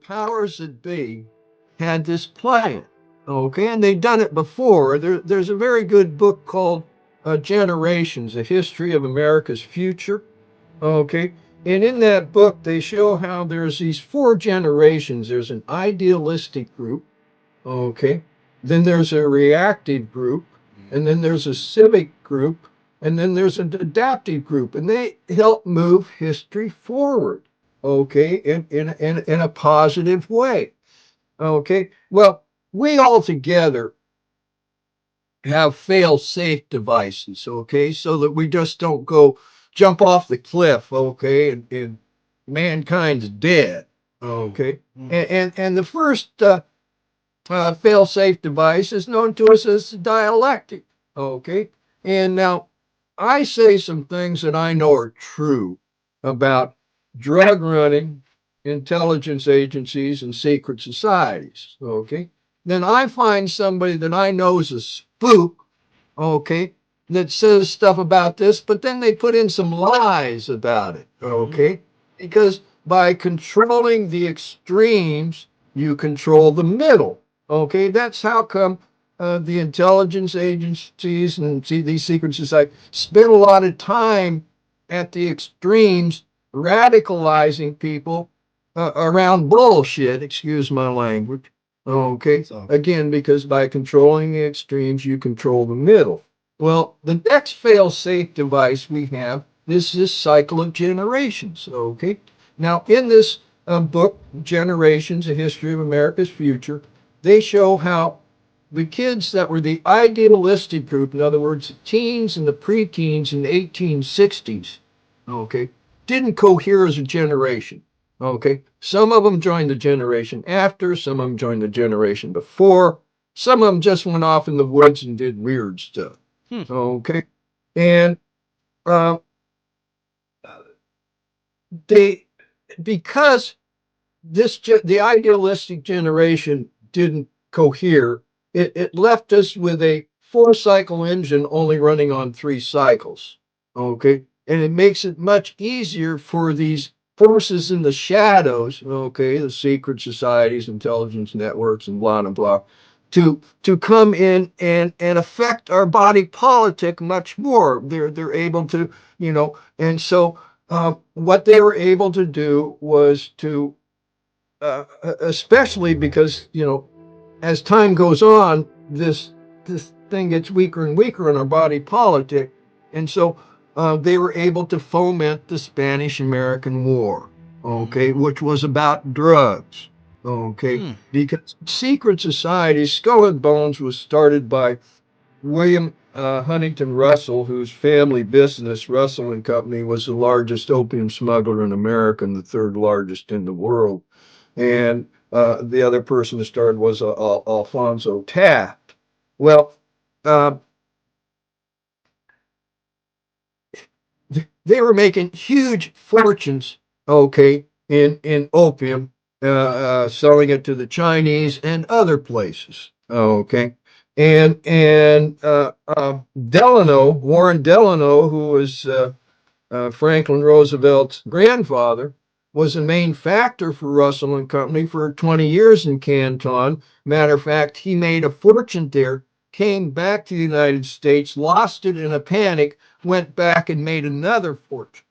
powers that be had this plan, okay, and they'd done it before. There's a very good book called Generations: A History of America's Future, okay, and in that book they show how there's these four generations. There's an idealistic group, okay, then there's a reactive group, and then there's a civic group, and then there's an adaptive group, and they help move history forward, okay, in a positive way. Okay. Well, we all together have fail safe devices, okay, so that we just don't go jump off the cliff, okay, and mankind's dead, okay. And the first fail safe device is known to us as dialectic, okay. And now I say some things that I know are true about drug running, intelligence agencies, and secret societies. Okay. Then I find somebody that I know is a spook, okay, that says stuff about this, but then they put in some lies about it, okay? Because by controlling the extremes, you control the middle, okay? That's how come the intelligence agencies and these secret societies spend a lot of time at the extremes radicalizing people around bullshit, excuse my language. Okay. So again, because by controlling the extremes, you control the middle. Well, the next fail-safe device we have is this cycle of generations. Okay. Now, in this book, Generations: A History of America's Future, they show how the kids that were the idealistic group, in other words, the teens and the preteens in the 1860s, okay, didn't cohere as a generation. Okay. Some of them joined the generation after, some of them joined the generation before, some of them just went off in the woods and did weird stuff. Okay. And uh, they, because the idealistic generation didn't cohere, it left us with a four-cycle engine only running on three cycles. Okay. And it makes it much easier for these forces in the shadows, okay, the secret societies, intelligence networks, and blah and blah, to come in and affect our body politic much more. They're able to, and so what they were able to do was to especially because as time goes on, this thing gets weaker and weaker in our body politic, and so they were able to foment the Spanish-American War, okay, which was about drugs, okay, because secret societies, Skull and Bones was started by William Huntington Russell, whose family business, Russell and Company, was the largest opium smuggler in America and the third largest in the world. And the other person that started was Alfonso Taft. Well, uh, they were making huge fortunes, okay, in opium, selling it to the Chinese and other places, okay. And Delano, Warren Delano, who was Franklin Roosevelt's grandfather, was a main factor for Russell and Company for 20 years in Canton. Matter of fact, he made a fortune there, came back to the United States, lost it in a panic, went back and made another fortune.